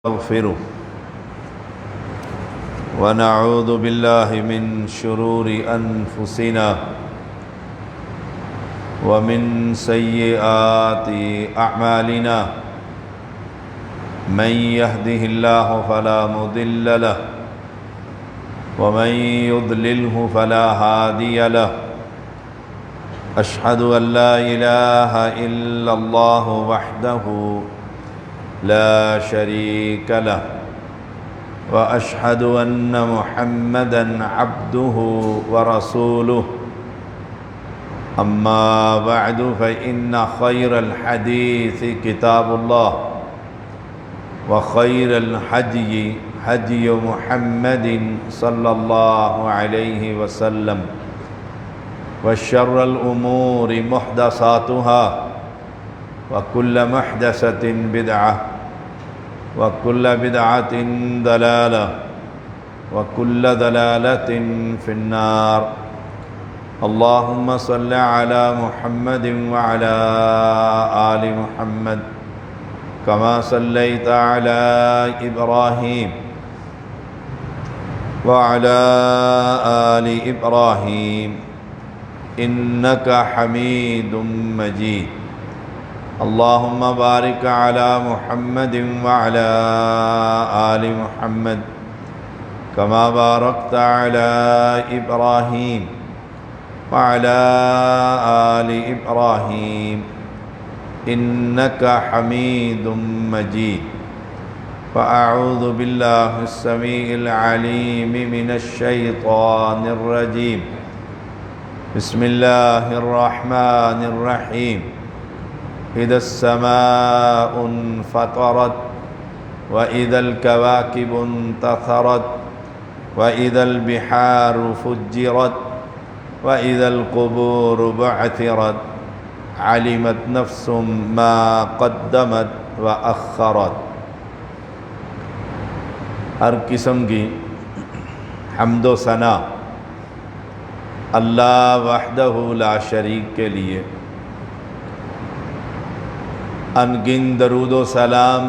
نستغفره ونعوذ بالله من شرور أنفسنا ومن سيئات أعمالنا من يهده الله فلا مضل له ومن يضلله فلا هادي له أشهد أن لا إله إلا الله وحده لا شريك له وأشهد أن محمدًا عبده ورسوله أما بعد فإن خير الحديث كتاب الله وخير الهدي هدي محمد صلى الله عليه وسلم وشر الأمور محدثاتها وكل محدثة بدعة وكل بدعة ضلالة وكل ضلالة في النار اللهم صل على محمد وعلى آل محمد كما صليت على إبراهيم وعلى آل إبراهيم إنك حميد مجيد اللهم بارك على محمد وعلى آل محمد كما باركت على إبراهيم وعلى آل إبراهيم إنك حميد مجيد فأعوذ بالله السميع العليم من الشيطان الرجيم بسم الله الرحمن الرحيم إذا السماء انفطرت وإذا الكواكب انتثرت وإذا البحار فجرت وإذا القبور بعثرت علمت نفس ما قدمت وأخرت ہر قسم کی حمد و ثنا اللہ وحدہ لا شریک کے لیے، انگن درود و سلام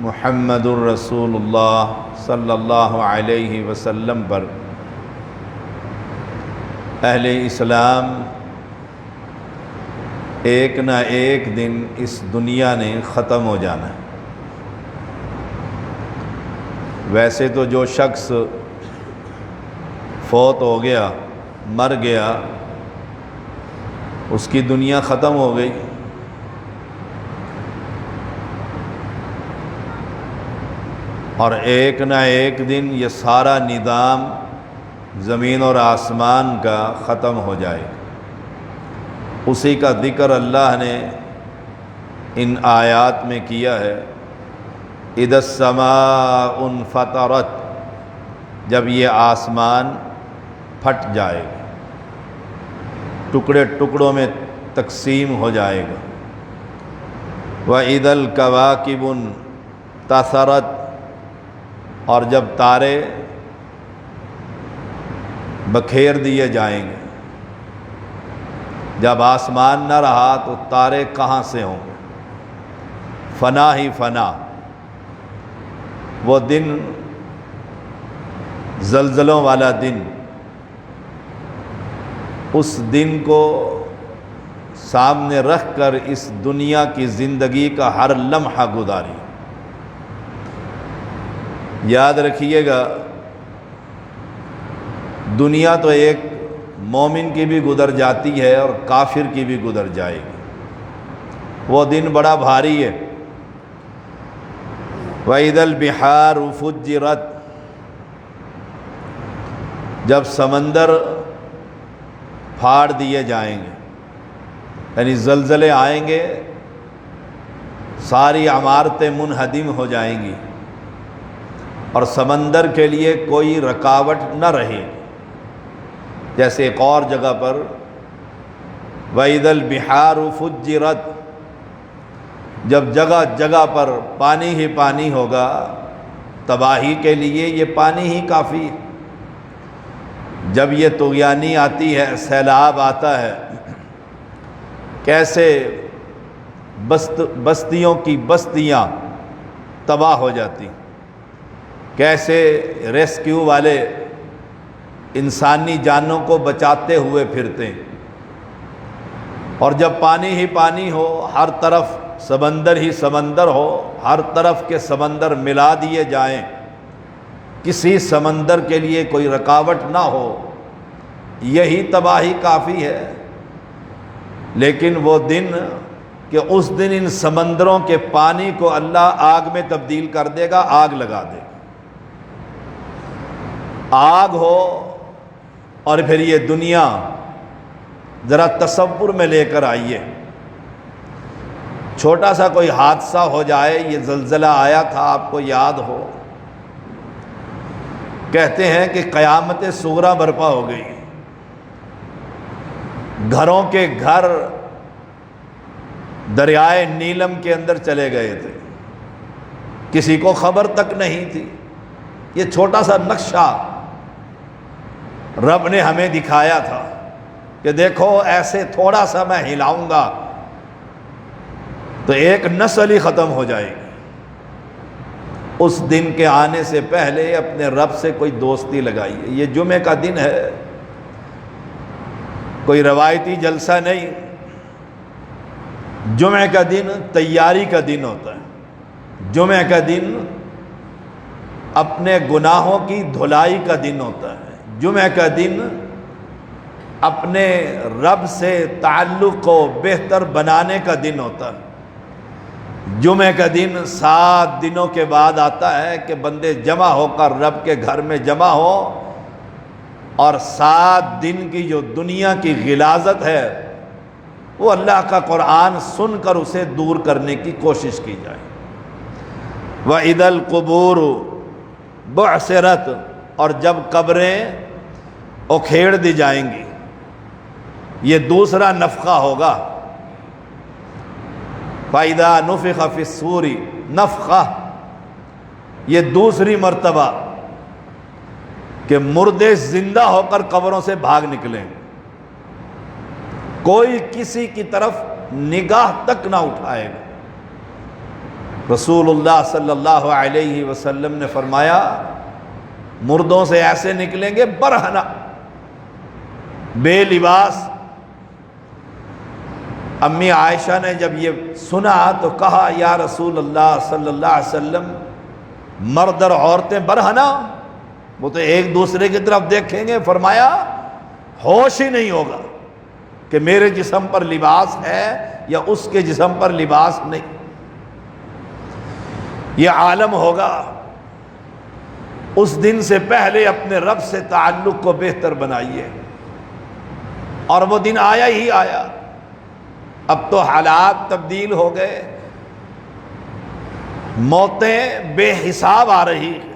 محمد الرسول اللہ صلی اللہ علیہ وسلم پر۔ اہل اسلام ایک نہ ایک دن اس دنیا نے ختم ہو جانا ہے۔ ویسے تو جو شخص فوت ہو گیا، مر گیا، اس کی دنیا ختم ہو گئی، اور ایک نہ ایک دن یہ سارا نظام زمین اور آسمان کا ختم ہو جائے گا۔ اسی کا ذکر اللہ نے ان آیات میں کیا ہے۔ اذا السماء انفطرت، جب یہ آسمان پھٹ جائے گا، ٹکڑے ٹکڑوں میں تقسیم ہو جائے گا۔ وَإِذَا الْكَوَاكِبُ انتثرت، اور جب تارے بکھیر دیے جائیں گے، جب آسمان نہ رہا تو تارے کہاں سے ہوں گے؟ فنا ہی فنا۔ وہ دن زلزلوں والا دن، اس دن کو سامنے رکھ کر اس دنیا کی زندگی کا ہر لمحہ گزاری۔ یاد رکھیے گا، دنیا تو ایک مومن کی بھی گزر جاتی ہے اور کافر کی بھی گزر جائے گی۔ وہ دن بڑا بھاری ہے۔ وَإِذَا الْبِحَارُ فُجِّرَتْ، جب سمندر پھاڑ دیے جائیں گے، یعنی زلزلے آئیں گے، ساری عمارتیں منہدم ہو جائیں گی اور سمندر کے لیے کوئی رکاوٹ نہ رہے گی۔ جیسے ایک اور جگہ پر وَإِذَا الْبِحَارُ فُجِّرَتْ، جب جگہ جگہ پر پانی ہی پانی ہوگا، تباہی کے لیے یہ پانی ہی کافی ہے۔ جب یہ طغیانی آتی ہے، سیلاب آتا ہے، کیسے بستیوں کی بستیاں تباہ ہو جاتی. کیسے ریسکیو والے انسانی جانوں کو بچاتے ہوئے پھرتے ہیں، اور جب پانی ہی پانی ہو، ہر طرف سمندر ہی سمندر ہو، ہر طرف کے سمندر ملا دیے جائیں، کسی سمندر کے لیے کوئی رکاوٹ نہ ہو، یہی تباہی کافی ہے. لیکن وہ دن کہ اس دن ان سمندروں کے پانی کو اللہ آگ میں تبدیل کر دے گا، آگ لگا دے گا. آگ ہو اور پھر یہ دنیا ذرا تصور میں لے کر آئیے. چھوٹا سا کوئی حادثہ ہو جائے، یہ زلزلہ آیا تھا آپ کو یاد ہو، کہتے ہیں کہ قیامت صغریٰ برپا ہو گئی. گھروں کے گھر دریائے نیلم کے اندر چلے گئے تھے، کسی کو خبر تک نہیں تھی. یہ چھوٹا سا نقشہ رب نے ہمیں دکھایا تھا کہ دیکھو ایسے تھوڑا سا میں ہلاؤں گا تو ایک نسل ہی ختم ہو جائے گی. اس دن کے آنے سے پہلے اپنے رب سے کوئی دوستی لگائیے. یہ جمعے کا دن ہے، کوئی روایتی جلسہ نہیں. جمعے کا دن تیاری کا دن ہوتا ہے. جمعے کا دن اپنے گناہوں کی دھلائی کا دن ہوتا ہے. جمعہ کا دن اپنے رب سے تعلق کو بہتر بنانے کا دن ہوتا ہے. جمعہ کا دن 7 دنوں کے بعد آتا ہے کہ بندے جمع ہو کر رب کے گھر میں جمع ہو، اور 7 دن کی جو دنیا کی غلاظت ہے وہ اللہ کا قرآن سن کر اسے دور کرنے کی کوشش کی جائے. وَإِذَا الْقُبُورُ بُعْثِرَتْ، اور جب قبریں اکھیڑ دی جائیں گی. یہ دوسرا نفخہ ہوگا. فَإِذَا نُفِخَ فِي الصُّورِ نفخہ، یہ دوسری مرتبہ کہ مردے زندہ ہو کر قبروں سے بھاگ نکلیں، کوئی کسی کی طرف نگاہ تک نہ اٹھائے گا. رسول اللہ صلی اللہ علیہ وسلم نے فرمایا مردوں سے ایسے نکلیں گے برہنہ، بے لباس. امی عائشہ نے جب یہ سنا تو کہا یا رسول اللہ صلی اللہ علیہ وسلم، مرد اور عورتیں برہنہ، وہ تو ایک دوسرے کی طرف دیکھیں گے. فرمایا ہوش ہی نہیں ہوگا کہ میرے جسم پر لباس ہے یا اس کے جسم پر لباس نہیں. یہ عالم ہوگا. اس دن سے پہلے اپنے رب سے تعلق کو بہتر بنائیے. اور وہ دن آیا ہی آیا. اب تو حالات تبدیل ہو گئے، موتیں بے حساب آ رہی ہیں،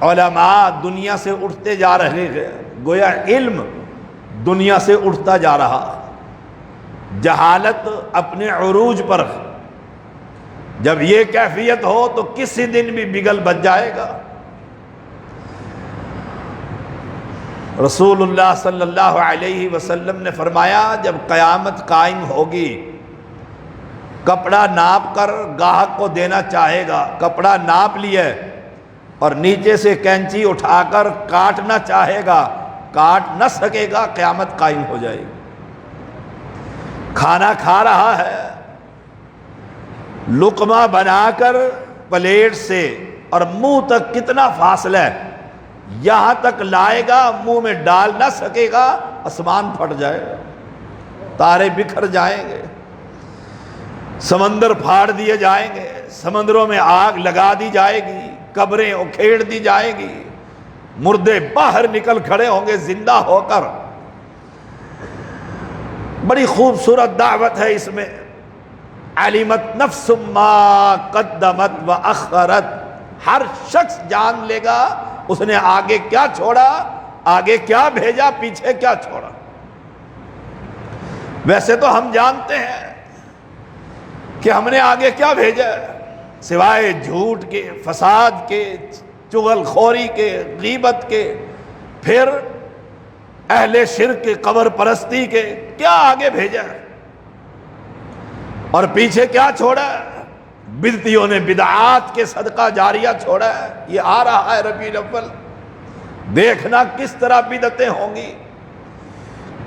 علماء دنیا سے اٹھتے جا رہے ہیں، گویا علم دنیا سے اٹھتا جا رہا. جہالت اپنے عروج پر. جب یہ کیفیت ہو تو کسی دن بھی بگل بچ جائے گا. رسول اللہ صلی اللہ علیہ وسلم نے فرمایا جب قیامت قائم ہوگی، کپڑا ناپ کر گاہک کو دینا چاہے گا، کپڑا ناپ لیے اور نیچے سے کینچی اٹھا کر کاٹنا چاہے گا، کاٹ نہ سکے گا، قیامت قائم ہو جائے گی. کھانا کھا رہا ہے، لقمہ بنا کر پلیٹ سے اور منہ تک کتنا فاصلہ ہے، یہاں تک لائے گا، منہ میں ڈال نہ سکے گا، آسمان پھٹ جائے گا، تارے بکھر جائیں گے، سمندر پھاڑ دیے جائیں گے، سمندروں میں آگ لگا دی جائے گی، قبریں اکھیڑ دی جائے گی، مردے باہر نکل کھڑے ہوں گے زندہ ہو کر. بڑی خوبصورت دعوت ہے اس میں. علمت نفس ما قدمت واخرت، ہر شخص جان لے گا اس نے آگے کیا چھوڑا، آگے کیا بھیجا، پیچھے کیا چھوڑا. ویسے تو ہم جانتے ہیں کہ ہم نے آگے کیا بھیجا، سوائے جھوٹ کے، فساد کے، چغل خوری کے، غیبت کے، پھر اہل شرک کے، قبر پرستی کے، کیا آگے بھیجا اور پیچھے کیا چھوڑا. بدعتیوں نے بدعات کے صدقہ جاریہ چھوڑا ہے. یہ آ رہا ہے ربیع الاول، دیکھنا کس طرح بدعتیں ہوں گی،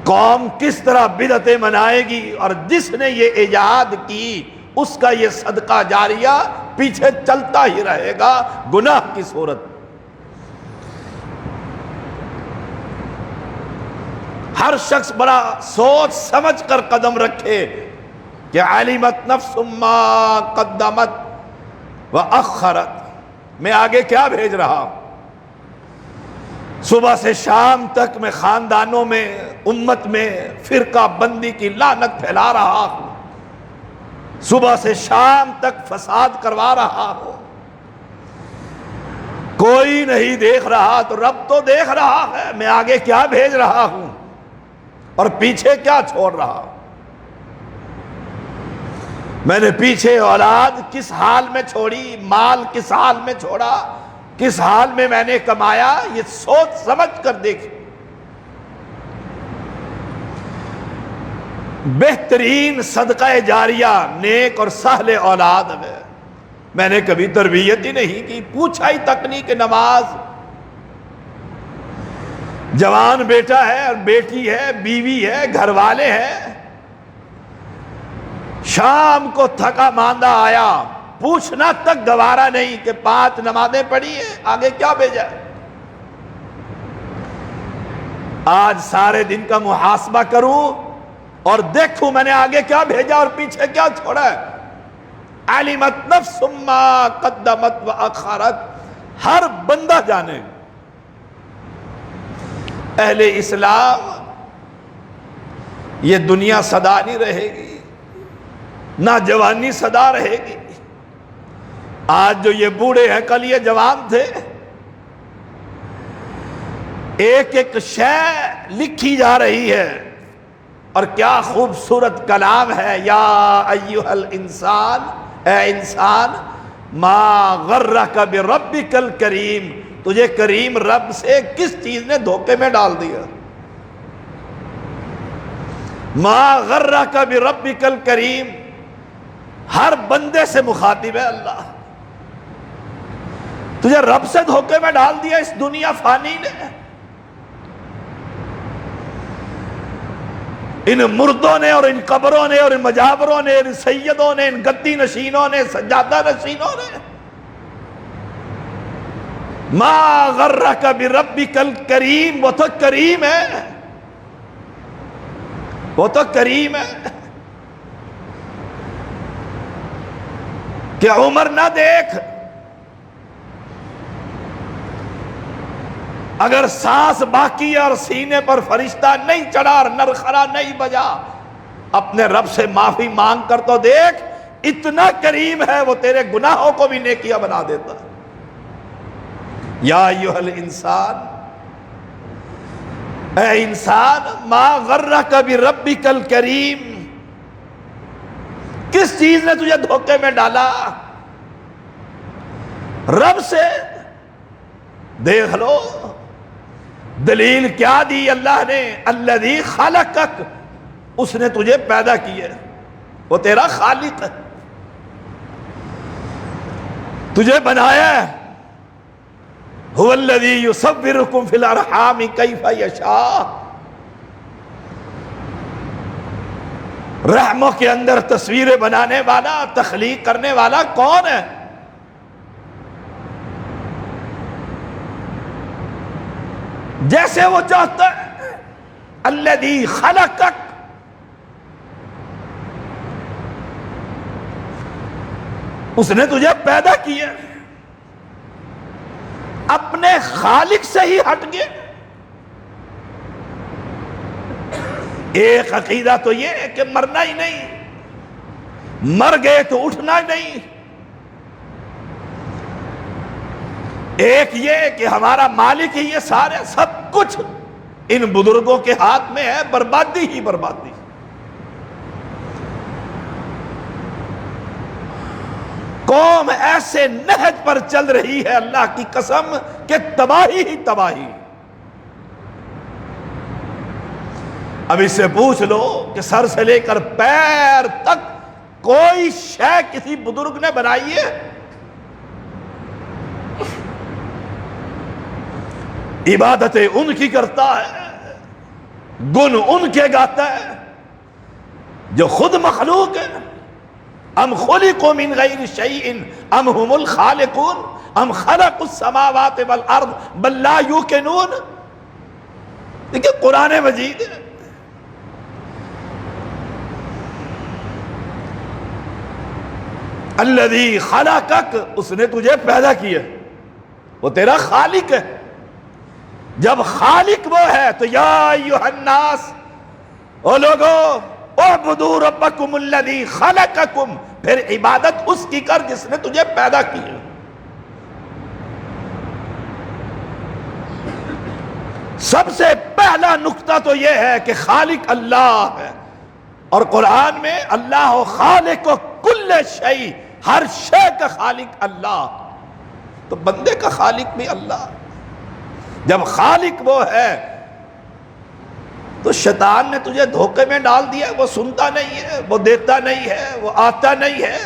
قوم کس طرح بدعتیں منائے گی، اور جس نے یہ ایجاد کی اس کا یہ صدقہ جاریہ پیچھے چلتا ہی رہے گا گناہ کی صورت. ہر شخص بڑا سوچ سمجھ کر قدم رکھے کہ علمت نفس ما قدمت واخرت، میں آگے کیا بھیج رہا ہوں. صبح سے شام تک میں خاندانوں میں، امت میں فرقہ بندی کی لعنت پھیلا رہا ہوں، صبح سے شام تک فساد کروا رہا ہوں. کوئی نہیں دیکھ رہا تو رب تو دیکھ رہا ہے میں آگے کیا بھیج رہا ہوں اور پیچھے کیا چھوڑ رہا ہوں. میں نے پیچھے اولاد کس حال میں چھوڑی، مال کس حال میں چھوڑا، کس حال میں نے کمایا، یہ سوچ سمجھ کر دیکھ. بہترین صدقہ جاریہ نیک اور سہل اولاد میں نے کبھی تربیت ہی نہیں کی، پوچھا ہی تک نہیں کہ نماز. جوان بیٹا ہے اور بیٹی ہے، بیوی ہے، گھر والے ہیں، شام کو تھکا ماندہ آیا، پوچھنا تک گوارا نہیں کہ 5 نمازیں پڑھی ہیں، آگے کیا بھیجا. آج سارے دن کا محاسبہ کروں اور دیکھوں میں نے آگے کیا بھیجا اور پیچھے کیا چھوڑا ہے. علمت نفس ما قدمت واخرت، ہر بندہ جانے. اہل اسلام یہ دنیا سدا نہیں رہے گی، نہ جوانی سدا رہے گی. آج جو یہ بوڑھے ہیں کل یہ جوان تھے. ایک ایک شے لکھی جا رہی ہے اور کیا خوبصورت کلام ہے. یا ایھا الانسان، اے انسان، ما غرک بربک الکریم، تجھے کریم رب سے کس چیز نے دھوکے میں ڈال دیا. ما غرک بربک الکریم، ہر بندے سے مخاطب ہے اللہ. تجھے رب سے دھوکے میں ڈال دیا اس دنیا فانی نے. ان مردوں نے اور ان قبروں نے اور ان مجابروں نے، ان سیدوں نے، ان گدی نشینوں نے، سجادہ نشینوں نے. ما غرک بربک الکریم، وہ تو کریم ہے، وہ تو کریم ہے. کہ عمر نہ دیکھ، اگر سانس باقی ہے اور سینے پر فرشتہ نہیں چڑھا اور نرخرا نہیں بجا، اپنے رب سے معافی مانگ کر تو دیکھ، اتنا کریم ہے وہ تیرے گناہوں کو بھی نیکیاں بنا دیتا. یا ایھا الانسان، اے انسان، ما غرک بربک الکریم، کس چیز نے تجھے دھوکے میں ڈالا؟ رب سے دیکھ لو. دلیل کیا دی اللہ نے؟ الذی خلقک، اس نے تجھے پیدا کیا، وہ تیرا خالق ہے، تجھے بنایا ہے. هو الذی یصورکم فی الارحام کیف یشاء، رحموں کے اندر تصویریں بنانے والا، تخلیق کرنے والا کون ہے؟ جیسے وہ چاہتا ہے. الذی خلقک، اس نے تجھے پیدا کیا. اپنے خالق سے ہی ہٹ گئے. ایک عقیدہ تو یہ ہے کہ مرنا ہی نہیں، مر گئے تو اٹھنا ہی نہیں. ایک یہ کہ ہمارا مالک ہی یہ سارے سب کچھ ان بزرگوں کے ہاتھ میں ہے، بربادی ہی بربادی. قوم ایسے نہج پر چل رہی ہے اللہ کی قسم کہ تباہی ہی تباہی. اب اس سے پوچھ لو کہ سر سے لے کر پیر تک کوئی شے کسی بزرگ نے بنائی ہے؟ عبادتیں ان کی کرتا ہے، گن ان کے گاتا ہے جو خود مخلوق ہے۔ ام خلقوا من غیر شیء ام هم الخالقون ام خلقوا السماوات والارض بل لا یوقنون۔ دیکھیں قرآن مجید ہے، الذی خلقک، اس نے تجھے پیدا کیا، وہ تیرا خالق ہے۔ جب خالق وہ ہے تو یا ایھا الناس، او لوگو اعبدوا ربکم الذی خلقکم، پھر عبادت اس کی کر جس نے تجھے پیدا کیا۔ سب سے پہلا نقطہ تو یہ ہے کہ خالق اللہ ہے، اور قرآن میں اللہ خالق کل شیء، ہر شے کا خالق اللہ، تو بندے کا خالق بھی اللہ۔ جب خالق وہ ہے تو شیطان نے تجھے دھوکے میں ڈال دیا، وہ سنتا نہیں ہے، وہ دیتا نہیں ہے، وہ آتا نہیں ہے،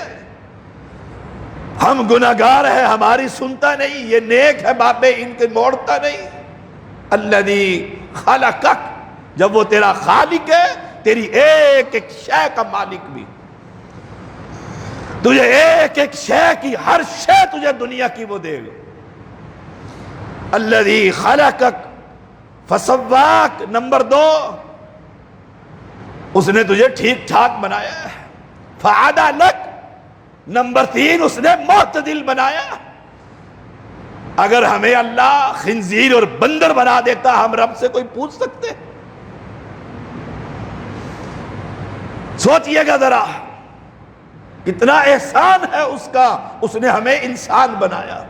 ہم گناہگار ہیں ہماری سنتا نہیں، یہ نیک ہے بابے ان کے موڑتا نہیں۔ الذی خلقک، جب وہ تیرا خالق ہے، تیری ایک ایک شے کا مالک بھی، تجھے ایک ایک شے کی، ہر شے تجھے دنیا کی وہ دے گا۔ الذی خلقک فسواک، نمبر 2 اس نے تجھے ٹھیک ٹھاک بنایا ہے۔ فعدلک، نمبر 3 اس نے معتدل بنایا۔ اگر ہمیں اللہ خنزیر اور بندر بنا دیتا، ہم رب سے کوئی پوچھ سکتے؟ سوچئے گا ذرا، کتنا احسان ہے اس کا، اس نے ہمیں انسان بنایا۔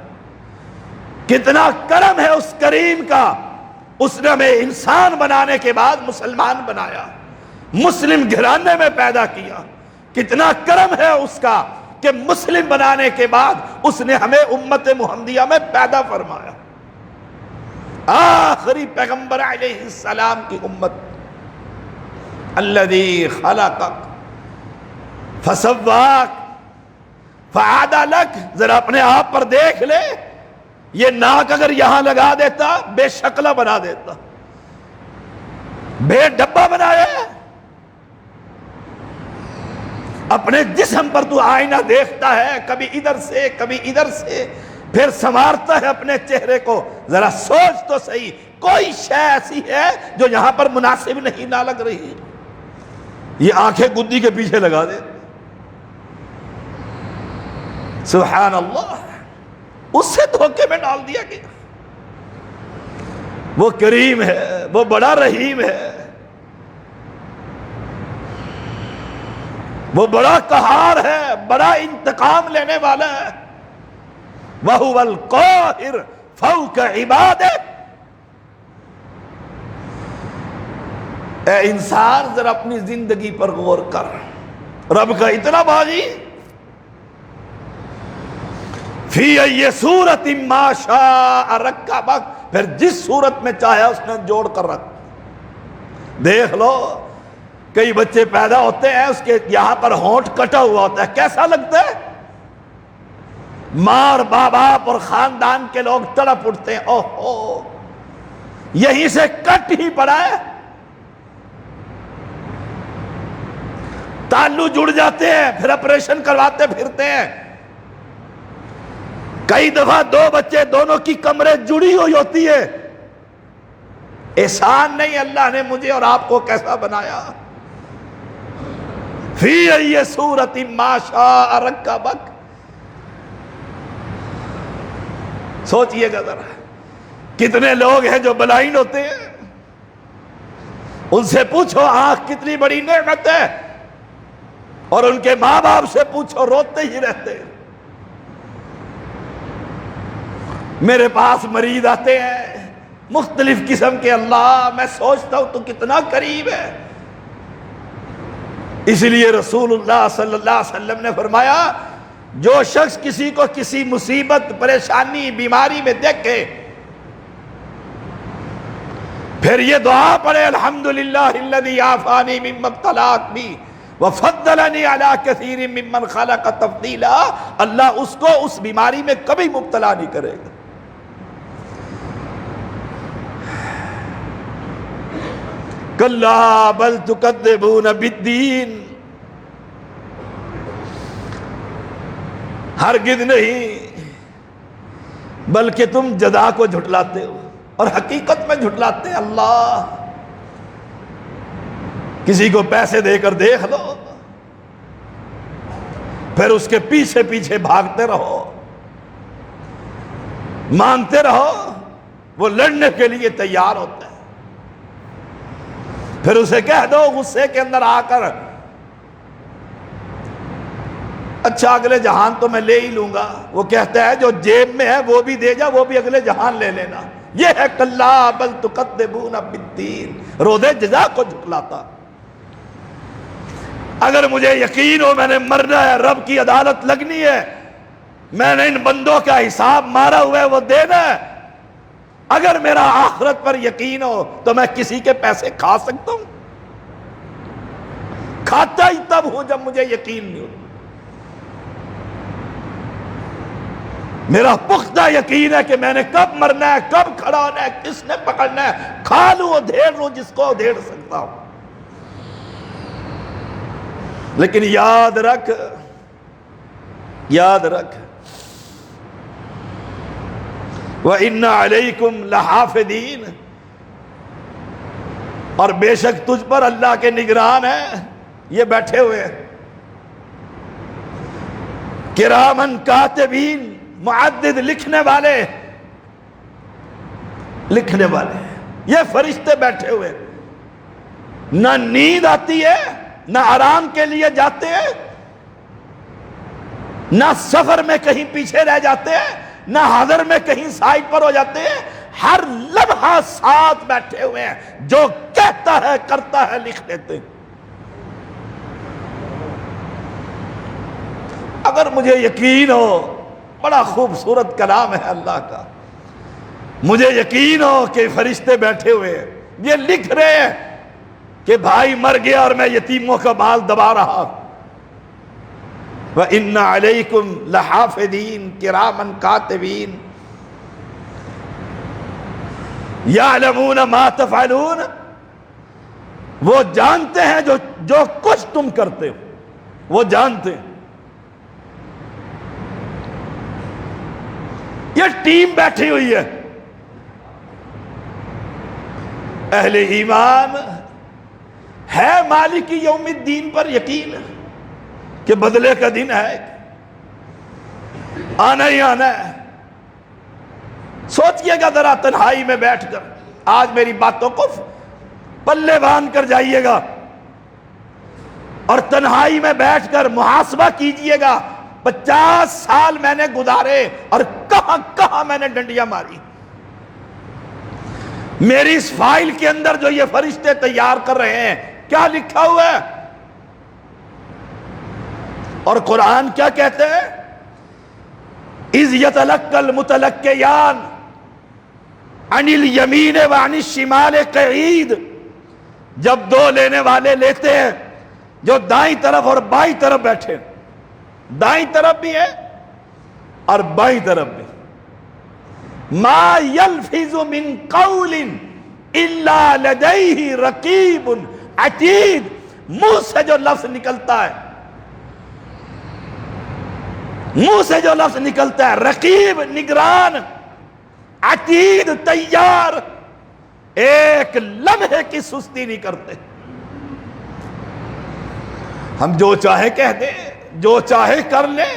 کتنا کرم ہے اس کریم کا، اس نے ہمیں انسان بنانے کے بعد مسلمان بنایا، مسلم گھرانے میں پیدا کیا۔ کتنا کرم ہے اس کا کہ مسلم بنانے کے بعد اس نے ہمیں امت محمدیہ میں پیدا فرمایا، آخری پیغمبر علیہ السلام کی امت۔ الذی خلقک فسواک فعدلک، ذرا اپنے آپ پر دیکھ لے، یہ ناک اگر یہاں لگا دیتا بے شکلہ بنا دیتا، بے ڈبہ بنایا۔ اپنے جسم پر تو آئینہ دیکھتا ہے، کبھی ادھر سے کبھی ادھر سے، پھر سنوارتا ہے اپنے چہرے کو۔ ذرا سوچ تو صحیح، کوئی شے ایسی ہے جو یہاں پر مناسب نہیں نہ لگ رہی؟ یہ آنکھیں گدی کے پیچھے لگا دے، سبحان اللہ، اس سے دھوکے میں ڈال دیا گیا۔ وہ کریم ہے، وہ بڑا رحیم ہے، وہ بڑا قہار ہے، بڑا انتقام لینے والا ہے۔ وَهُوَ الْقَاهِرُ فَوْقَ عِبَادِهِ۔ اے انسان ذرا اپنی زندگی پر غور کر، رب کا اتنا باغی، فی ای صورت ما شاء رکبک، پھر جس صورت میں چاہے اس نے جوڑ کر رکھ۔ دیکھ لو، کئی بچے پیدا ہوتے ہیں، اس کے یہاں پر ہونٹ کٹا ہوا ہوتا ہے، کیسا لگتا ہے؟ ماں اور باپ اور خاندان کے لوگ تڑپ اٹھتے ہیں، اوہ یہیں سے کٹ ہی پڑا ہے۔ تالو جڑ جاتے ہیں، پھر آپریشن کرواتے پھرتے ہیں۔ کئی دفعہ 2 بچے، دونوں کی کمریں جڑی ہوئی ہوتی ہے۔ احسان نہیں اللہ نے مجھے اور آپ کو کیسا بنایا؟ فی ای صورت ما شاء رکبک۔ سوچئے گا ذرا، کتنے لوگ ہیں جو بلائنڈ ہوتے ہیں، ان سے پوچھو آنکھ کتنی بڑی نعمت ہے، اور ان کے ماں باپ سے پوچھو روتے ہی رہتے ہیں۔ میرے پاس مریض آتے ہیں مختلف قسم کے، اللہ میں سوچتا ہوں تو کتنا قریب ہے۔ اس لیے رسول اللہ صلی اللہ علیہ وسلم نے فرمایا، جو شخص کسی کو کسی مصیبت، پریشانی، بیماری میں دیکھے، پھر یہ دعا پڑھے، الحمدللہ الذی عافانی مما ابتلاک بی وَفَضَّلَنِي عَلَىٰ كَثِيرٍ مِّمَّنْ خَلَقَ تَفْضِيلًا، اللہ اس کو اس بیماری میں کبھی مبتلا نہیں کرے گا۔ کَلَّا بَلْ تُكَذِّبُونَ بِالدِّينِ، ہرگز نہیں، بلکہ تم جزا کو جھٹلاتے ہو اور حقیقت میں جھٹلاتے ہیں۔ اللہ، کسی کو پیسے دے کر دیکھ لو، پھر اس کے پیچھے پیچھے بھاگتے رہو، مانگتے رہو، وہ لڑنے کے لیے تیار ہوتا ہے، پھر اسے کہہ دو غصے کے اندر آ کر اچھا اگلے جہان تو میں لے ہی لوں گا، وہ کہتا ہے جو جیب میں ہے وہ بھی دے جا، وہ بھی اگلے جہان لے لینا۔ یہ ہے کلا بل تکذبون بالدین، روز جزا کو جھٹلاتا۔ اگر مجھے یقین ہو میں نے مرنا ہے، رب کی عدالت لگنی ہے، میں نے ان بندوں کا حساب مارا ہوا ہے وہ دینا ہے، اگر میرا آخرت پر یقین ہو تو میں کسی کے پیسے کھا سکتا ہوں؟ کھاتا ہی تب ہوں جب مجھے یقین نہیں ہو۔ میرا پختہ یقین ہے کہ میں نے کب مرنا ہے، کب کھڑا ہونا ہے، کس نے پکڑنا ہے، کھا لوں ادھیڑ لوں جس کو ادھیڑ سکتا ہوں۔ لیکن یاد رکھ وَإِنَّ عَلَيْكُمْ لَحَافِظِينَ، اور بے شک تجھ پر اللہ کے نگران ہیں، یہ بیٹھے ہوئے ہیں، کرامن کاتبین، معدد لکھنے والے، یہ فرشتے بیٹھے ہوئے، نہ نیند آتی ہے، نہ آرام کے لیے جاتے ہیں، نہ سفر میں کہیں پیچھے رہ جاتے ہیں، نہ حاضر میں کہیں سائڈ پر ہو جاتے ہیں، ہر لمحہ ساتھ بیٹھے ہوئے ہیں، جو کہتا ہے کرتا ہے لکھ لیتے ہیں۔ اگر مجھے یقین ہو، بڑا خوبصورت کلام ہے اللہ کا، مجھے یقین ہو کہ فرشتے بیٹھے ہوئے ہیں، یہ لکھ رہے ہیں کہ بھائی مر گیا اور میں یتیموں کا مال دبا رہا۔ وَإِنَّ عَلَيْكُمْ لَحَافِظِينَ كِرَامًا كَاتِبِينَ يَعْلَمُونَ مَا تَفْعَلُونَ، وہ جانتے ہیں جو کچھ تم کرتے ہو، وہ جانتے ہیں۔ یہ ٹیم بیٹھی ہوئی ہے، اہل ایمان ہے مالک یوم الدین پر یقین کہ بدلے کا دن ہے، آنا ہی آنا ہے۔ سوچئے گا ذرا تنہائی میں بیٹھ کر، آج میری باتوں کو پلے باندھ کر جائیے گا اور تنہائی میں بیٹھ کر محاسبہ کیجئے گا، 50 سال میں نے گزارے اور کہاں کہاں میں نے ڈنڈیاں ماری۔ میری اس فائل کے اندر جو یہ فرشتے تیار کر رہے ہیں کیا لکھا ہوا ہے؟ اور قرآن کیا کہتے ہیں؟ اِذْ يَتَلَقَّى الْمُتَلَقِّيَانِ عَنِ الْيَمِينِ وَعَنِ الشِّمَالِ قَعِيدٌ، جب دو لینے والے لیتے ہیں جو دائیں طرف اور بائیں طرف بیٹھے، دائیں طرف بھی ہے اور بائیں طرف بھی، ما یلفظ من قول الا لدیہ رقیب عتید، منہ سے جو لفظ نکلتا ہے، منہ سے جو لفظ نکلتا ہے، رقیب نگران، عتید تیار، ایک لمحے کی سستی نہیں کرتے۔ ہم جو چاہے کہہ دیں، جو چاہے کر لیں،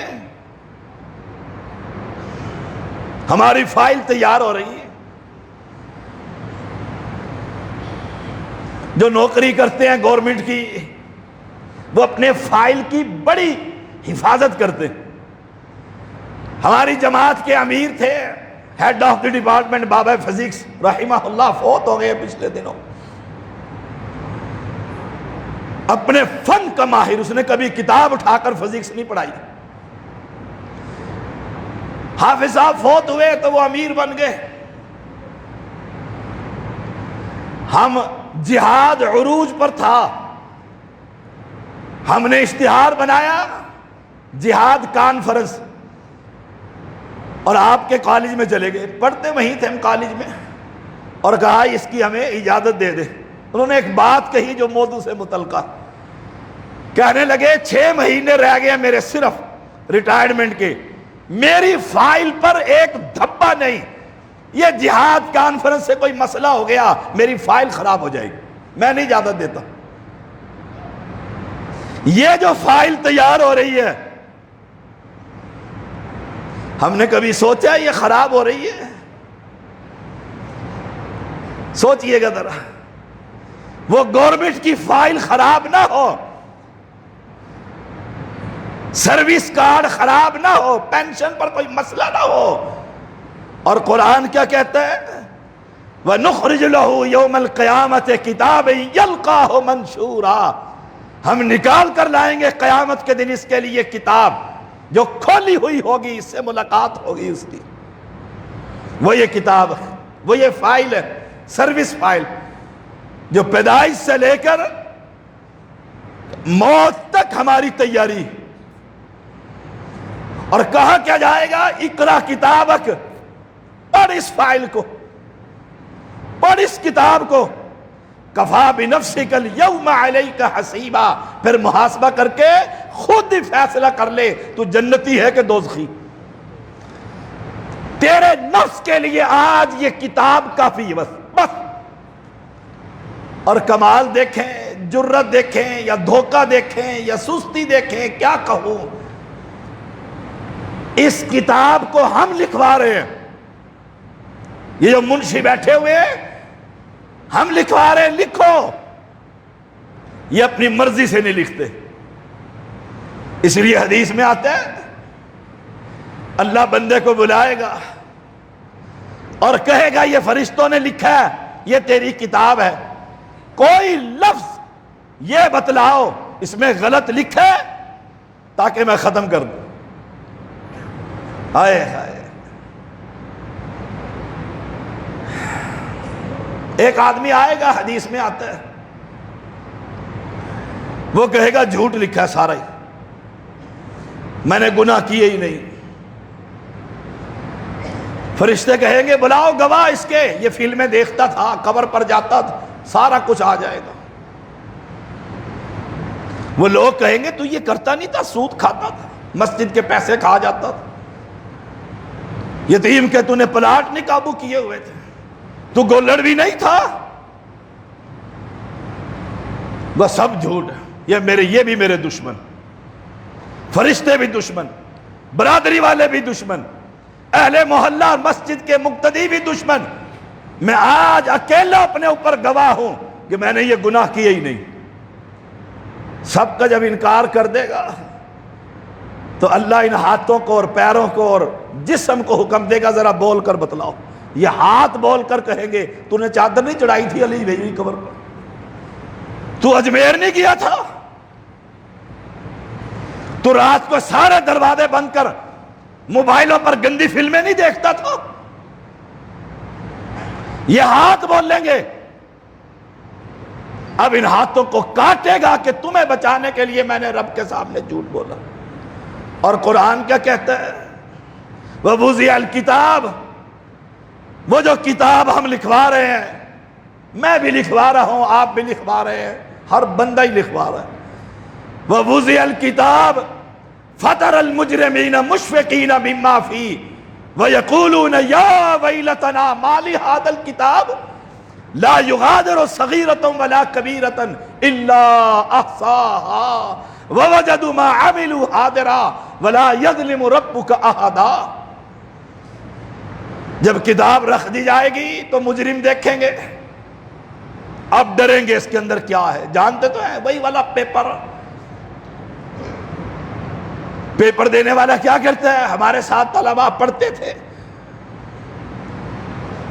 ہماری فائل تیار ہو رہی ہے۔ جو نوکری کرتے ہیں گورنمنٹ کی، وہ اپنے فائل کی بڑی حفاظت کرتے ہیں۔ ہماری جماعت کے امیر تھے، ہیڈ آف دی ڈپارٹمنٹ بابا فزکس رحمہ اللہ، فوت ہو گئے پچھلے دنوں۔ اپنے فن کا ماہر، اس نے کبھی کتاب اٹھا کر فزکس نہیں پڑھائی۔ حافظ صاحب فوت ہوئے تو وہ امیر بن گئے۔ ہم جہاد عروج پر تھا، ہم نے اشتہار بنایا جہاد کانفرنس، اور آپ کے کالج میں چلے گئے، پڑھتے وہیں تھے ہم کالج میں، اور کہا اس کی ہمیں اجازت دے دے۔ انہوں نے ایک بات کہی جو موضوع سے متعلقہ، کہنے لگے 6 مہینے رہ گئے میرے صرف ریٹائرمنٹ کے، میری فائل پر ایک دھبا نہیں، یہ جہاد کانفرنس سے کوئی مسئلہ ہو گیا میری فائل خراب ہو جائے گی، میں نہیں اجازت دیتا۔ یہ جو فائل تیار ہو رہی ہے، ہم نے کبھی سوچا یہ خراب ہو رہی ہے؟ سوچئے گا ذرا، وہ گورنمنٹ کی فائل خراب نہ ہو، سروس کارڈ خراب نہ ہو، پینشن پر کوئی مسئلہ نہ ہو، اور قرآن کیا کہتا ہے؟ وَنُخْرِجُ لَهُ يَوْمَ الْقِيَامَةِ كِتَابًا يَلْقَاهُ مَنْشُورًا، ہم نکال کر لائیں گے قیامت کے دن اس کے لیے کتاب جو کھولی ہوئی ہوگی، اس سے ملاقات ہوگی اس کی۔ وہ یہ کتاب ہے، وہ یہ فائل ہے، سروس فائل، جو پیدائش سے لے کر موت تک ہماری تیاری۔ اور کہا کیا جائے گا؟ اقرا کتابک، پڑھ اس فائل کو، پڑھ اس کتاب کو، کفا بنفسک الیوم علیک حسیبا، پھر محاسبہ کر کے خود ہی فیصلہ کر لے تو جنتی ہے کہ دوزخی۔ تیرے نفس کے لیے آج یہ کتاب کافی ہے، بس۔ اور کمال دیکھیں، جرت دیکھیں، یا دھوکہ دیکھیں، یا سستی دیکھیں، کیا کہوں، اس کتاب کو ہم لکھوا رہے ہیں۔ یہ جو منشی بیٹھے ہوئے ہم لکھوا رہے ہیں، لکھو۔ یہ اپنی مرضی سے نہیں لکھتے، اس لیے حدیث میں آتا ہے اللہ بندے کو بلائے گا اور کہے گا یہ فرشتوں نے لکھا ہے، یہ تیری کتاب ہے، کوئی لفظ یہ بتلاؤ اس میں غلط لکھا ہے تاکہ میں ختم کر دوں۔ ہائے ہائے، ایک آدمی آئے گا، حدیث میں آتا ہے، وہ کہے گا جھوٹ لکھا ہے سارا ہی، میں نے گناہ کیے ہی نہیں۔ فرشتے کہیں گے بلاؤ گواہ اس کے، یہ فلمیں دیکھتا تھا، قبر پر جاتا تھا، سارا کچھ آ جائے گا۔ وہ لوگ کہیں گے تو یہ کرتا نہیں تھا، سود کھاتا تھا، مسجد کے پیسے کھا جاتا تھا، یتیم کے تو نے پلاٹ نہیں قابو کیے ہوئے تھے، تو گولڑ بھی نہیں تھا۔ وہ سب جھوٹ ہے، یہ بھی میرے دشمن، فرشتے بھی دشمن، برادری والے بھی دشمن، اہل محلہ اور مسجد کے مقتدی بھی دشمن۔ میں آج اکیلا اپنے اوپر گواہ ہوں کہ میں نے یہ گناہ کیے ہی نہیں۔ سب کا جب انکار کر دے گا تو اللہ ان ہاتھوں کو اور پیروں کو اور جسم کو حکم دے گا ذرا بول کر بتلاؤ۔ یہ ہاتھ بول کر کہیں گے تو نے چادر نہیں چڑھائی تھی علی بھائی کی قبر پر، تو اجمیر نہیں کیا تھا، تو رات کو سارے دروازے بند کر موبائلوں پر گندی فلمیں نہیں دیکھتا تھا۔ یہ ہاتھ بول لیں گے۔ اب ان ہاتھوں کو کاٹے گا کہ تمہیں بچانے کے لیے میں نے رب کے سامنے جھوٹ بولا۔ اور قرآن کیا کہتا ہے؟ وَوُضِعَ الْكِتَابُ، وہ جو کتاب ہم لکھوا رہے ہیں، میں بھی لکھوا رہا ہوں، آپ بھی لکھوا رہے ہیں، ہر بندہ ہی لکھوا رہا ہے۔ وَوُضِعَ الْكِتَابُ فَتَرَى الْمُجْرِمِينَ مُشْفِقِينَ مِمَّا فِيهِ وَيَقُولُونَ يَا وَيْلَتَنَا مَا لِهَذَا الْكِتَابِ لَا يُغَادِرُ صَغِيرَةً وَلَا كَبِيرَةً إِلَّا أَحْصَاهَا وَوَجَدُوا مَا عَمِلُوا حَاضِرًا وَلَا يَظْلِمُ رَبُّكَ أَحَدًا۔ جب کتاب رکھ دی جائے گی تو مجرم دیکھیں گے، اب ڈریں گے اس کے اندر کیا ہے، جانتے تو ہیں وہی والا پیپر دینے والا کیا کرتا ہے، ہمارے ساتھ طلباء پڑھتے تھے،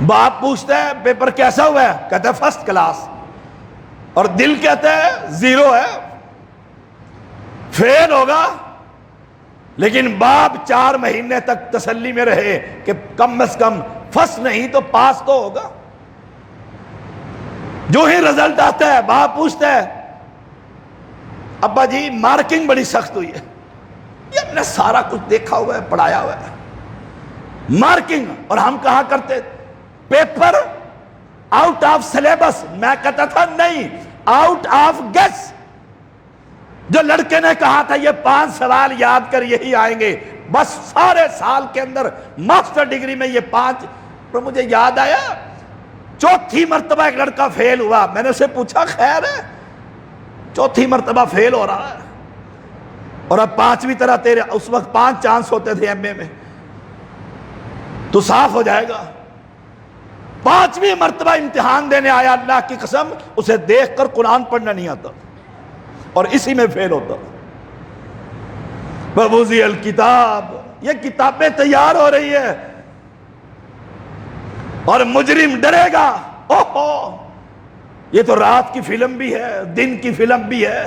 باپ پوچھتا ہے پیپر کیسا ہوا ہے، کہتا ہے فرسٹ کلاس، اور دل کہتا ہے 0 ہے، فیل ہوگا، لیکن باپ 4 مہینے تک تسلی میں رہے کہ کم از کم فرسٹ نہیں تو پاس تو ہوگا۔ جو ہی رزلٹ آتا ہے باپ پوچھتا ہے ابا جی مارکنگ بڑی سخت ہوئی ہے. یہ ہم نے سارا کچھ دیکھا ہوا ہے, پڑھایا ہوا ہے. مارکنگ. اور ہم کہا کرتے پیپر آؤٹ آف سلیبس. میں کہتا تھا نہیں, آؤٹ آف گیس. جو لڑکے نے کہا تھا یہ 5 سوال یاد کر یہی آئیں گے, بس سارے سال کے اندر ماسٹر ڈگری میں یہ 5. پر مجھے یاد آیا چوتھی مرتبہ ایک لڑکا فیل ہوا. میں نے اسے پوچھا خیر ہے, چوتھی مرتبہ فیل ہو رہا ہے اور اب 5ویں طرح تیرے, اس وقت 5 چانس ہوتے تھے ایم اے میں, تو صاف ہو جائے گا. 5ویں مرتبہ امتحان دینے آیا, اللہ کی قسم اسے دیکھ کر قرآن پڑھنا نہیں آتا اور اسی میں فیل ہوتا. وَوُضِعَ الْكِتَابُ, یہ کتابیں تیار ہو رہی ہے اور مجرم ڈرے گا. اوہو, یہ تو رات کی فلم بھی ہے, دن کی فلم بھی ہے.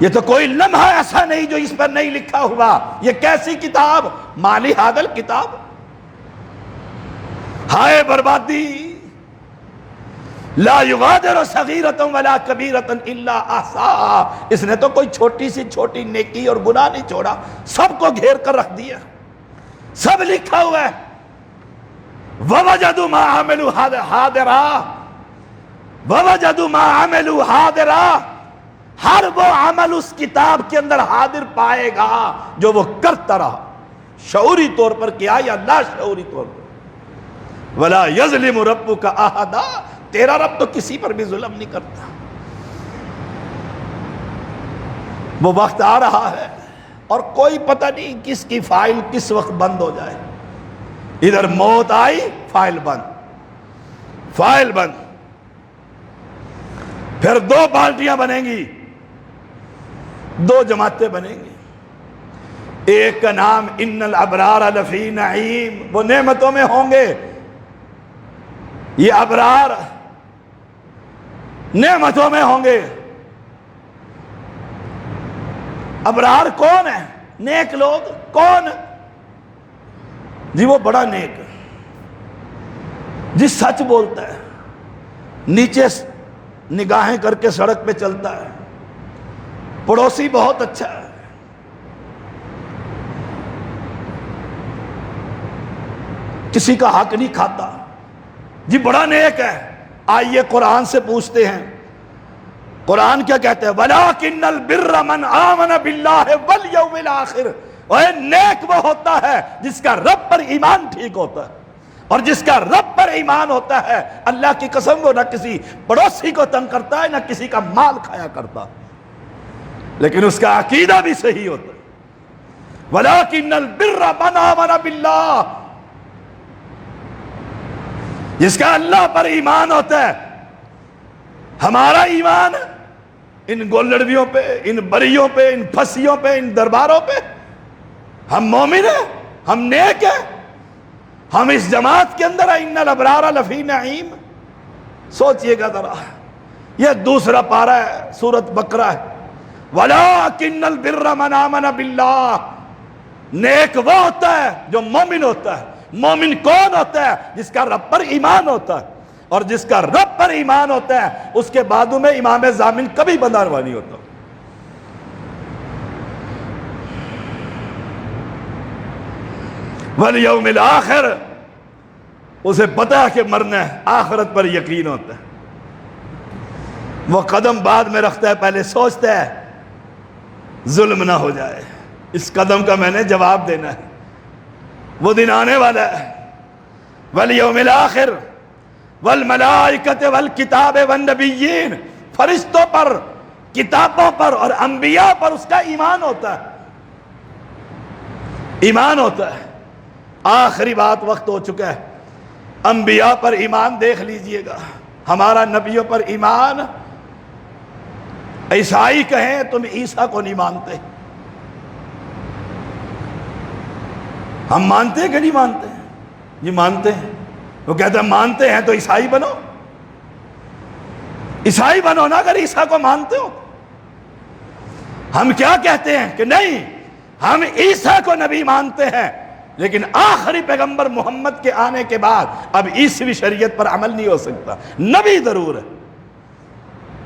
یہ تو کوئی لمحہ ایسا نہیں جو اس پر نہیں لکھا ہوا. یہ کیسی کتاب؟ مالی حاضل کتاب. ہائے بربادی. لا یغادر صغیرۃ ولا کبیرۃ الا احصاها. اس نے تو کوئی چھوٹی سی چھوٹی نیکی اور گناہ نہیں چھوڑا, سب کو گھیر کر رکھ دیا, سب لکھا ہوا ہے. ووجدوا ما عملوا حاضرا, ووجدوا ما عملوا حاضرا. ہر وہ عمل اس کتاب کے اندر حاضر پائے گا جو وہ کرتا رہا, شعوری طور پر کیا یا لا شعوری طور پر. ولا یظلم ربک احدا, تیرا رب تو کسی پر بھی ظلم نہیں کرتا. وہ وقت آ رہا ہے اور کوئی پتہ نہیں کس کی فائل کس وقت بند ہو جائے. ادھر موت آئی, فائل بند, فائل بند. پھر 2 پارٹیاں بنیں گی, 2 جماعتیں بنیں گی. ایک کا نام ان الابرار لفی نعیم, وہ نعمتوں میں ہوں گے. یہ ابرار نعمتوں میں ہوں گے. ابرار کون ہے؟ نیک لوگ. کون؟ جی وہ بڑا نیک, جی سچ بولتا ہے, نیچے نگاہیں کر کے سڑک پہ چلتا ہے, پڑوسی بہت اچھا ہے, کسی کا حق نہیں کھاتا, جی بڑا نیک ہے. آئیے قرآن سے پوچھتے ہیں, قرآن کیا کہتے ہیں؟ وَلَٰكِنَّ الْبِرَّ مَنْ آمَنَ بِاللَّهِ وَالْيَوْمِ الْآخِرِ. اور نیک وہ ہوتا ہے جس کا رب پر ایمان ٹھیک ہوتا ہے, اور جس کا رب پر ایمان ہوتا ہے اللہ کی قسم وہ نہ کسی پڑوسی کو تنگ کرتا ہے نہ کسی کا مال کھایا کرتا, لیکن اس کا عقیدہ بھی صحیح ہوتا ہے. وَلَٰكِنَّ الْبِرَّ مَنْ آمَنَ بِاللَّهِ, جس کا اللہ پر ایمان ہوتا ہے. ہمارا ایمان ان گولڑویوں پہ, ان بریوں پہ, ان پھنسیوں پہ, ان درباروں پہ. ہم مومن ہیں, ہم نیک ہیں, ہم اس جماعت کے اندر ہیں. ان الابرار لفی نعیم. سوچئے گا ذرا, یہ 2 پارہ ہے سورۃ بقرہ ہے. وَلَٰكِنَّ الْبِرَّ مَنْ آمَنَ بِاللَّهِ. نیک وہ ہوتا ہے جو مومن ہوتا ہے. مومن کون ہوتا ہے؟ جس کا رب پر ایمان ہوتا ہے, اور جس کا رب پر ایمان ہوتا ہے اس کے بعدوں میں امام ضامن کبھی بنداروا نہیں ہوتا. والیوم الآخر, اسے پتا ہے کہ مرنا ہے, آخرت پر یقین ہوتا ہے. وہ قدم بعد میں رکھتا ہے, پہلے سوچتا ہے ظلم نہ ہو جائے, اس قدم کا میں نے جواب دینا ہے. وہ دن آنے والا ہے. والیوم الآخر والملائکۃ والکتاب والنبیین, فرشتوں پر, کتابوں پر اور انبیاء پر اس کا ایمان ہوتا ہے, ایمان ہوتا ہے. آخری بات, وقت ہو چکا ہے. انبیاء پر ایمان دیکھ لیجئے گا. ہمارا نبیوں پر ایمان, عیسائی کہیں تم عیسیٰ کو نہیں مانتے, ہم مانتے ہیں کہ نہیں مانتے؟ جی مانتے ہیں. وہ کہتے ہیں مانتے ہیں تو عیسائی بنو, عیسائی بنو نا اگر عیسیٰ کو مانتے ہو. ہم کیا کہتے ہیں کہ نہیں, ہم عیسیٰ کو نبی مانتے ہیں, لیکن آخری پیغمبر محمد کے آنے کے بعد اب عیسوی شریعت پر عمل نہیں ہو سکتا. نبی ضرور ہے,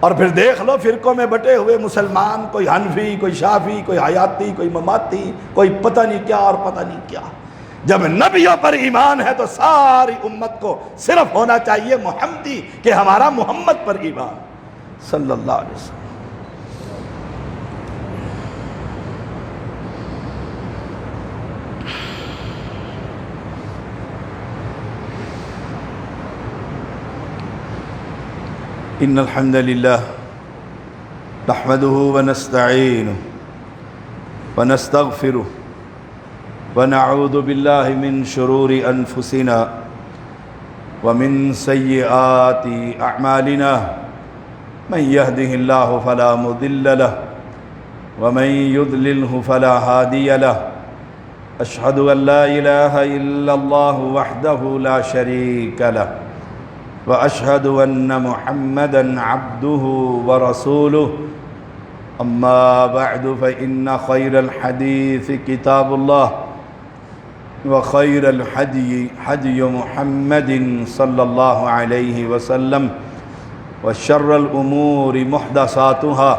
اور پھر دیکھ لو فرقوں میں بٹے ہوئے مسلمان، کوئی حنفی، کوئی شافعی، کوئی حیاتی، کوئی مماتی، کوئی پتہ نہیں کیا اور پتہ نہیں کیا۔ جب نبیوں پر ایمان ہے تو ساری امت کو صرف ہونا چاہیے محمدی، کہ ہمارا محمد پر ایمان صلی اللہ علیہ وسلم۔ ان الحمد للہ نحمده ونستعینه ونستغفره ونعوذ باللہ من شرور انفسنا ومن سیئات اعمالنا من يهده الله فلا مضل له ومن يضلله فلا هادي له اشهد ان لا اله الا الله وحده لا شريك له وأشهد أن محمدًا عبده ورسوله أما بعد فإن خير الحديث كتاب الله وخير الهدي هدي محمد صلى الله عليه وسلم وشر الأمور محدثاتها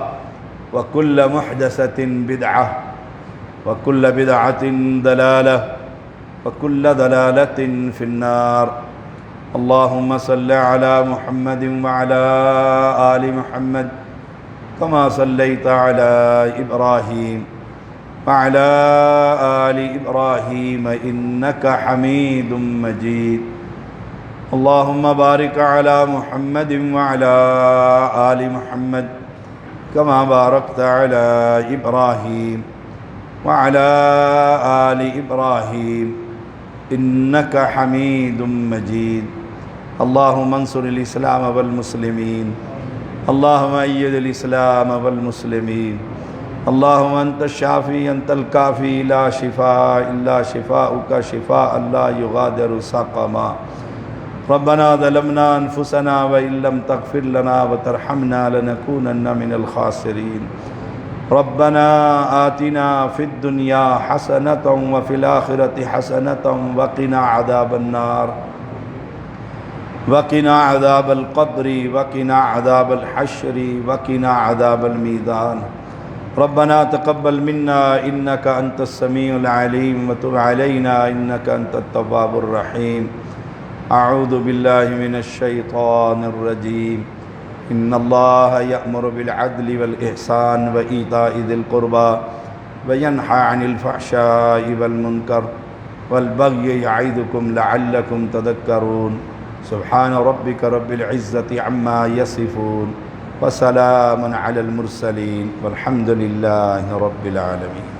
وكل محدثة بدعة وكل بدعة ضلالة وكل ضلالة في النار اللهم صل على محمد وعلى آل محمد كما صليت على إبراهيم وعلى آل إبراهيم إنك حميد مجيد اللهم بارك على محمد وعلى آل محمد كما باركت على إبراهيم وعلى آل إبراهيم إنك حميد مجيد اللهم انصر الإسلام والمسلمين اللهم أيد الإسلام والمسلمين اللهم أنت الشافي أنت الكافي لا شفاء إلا شفاؤك شفاء لا يغادر سقما ربنا ظلمنا أنفسنا وإن لم تغفر لنا وترحمنا لنكونن من الخاسرين ربنا آتنا في الدنيا حسنة وفي الآخرة حسنة وقنا عذاب النار وقنا عذاب القبر وقنا عذاب الحشر وقنا عذاب الميزان ربنا تقبل منا إنك أنت السميع العليم وتب علينا إنك أنت التواب الرحيم أعوذ بالله من الشيطان الرجيم إن الله يأمر بالعدل والإحسان وإيتاء ذي القربى وينهى عن الفحشاء والمنكر والبغي يعظكم لعلكم تذكرون سبحان ربك رب العزة عما يصفون وسلام على المرسلين والحمد لله رب العالمين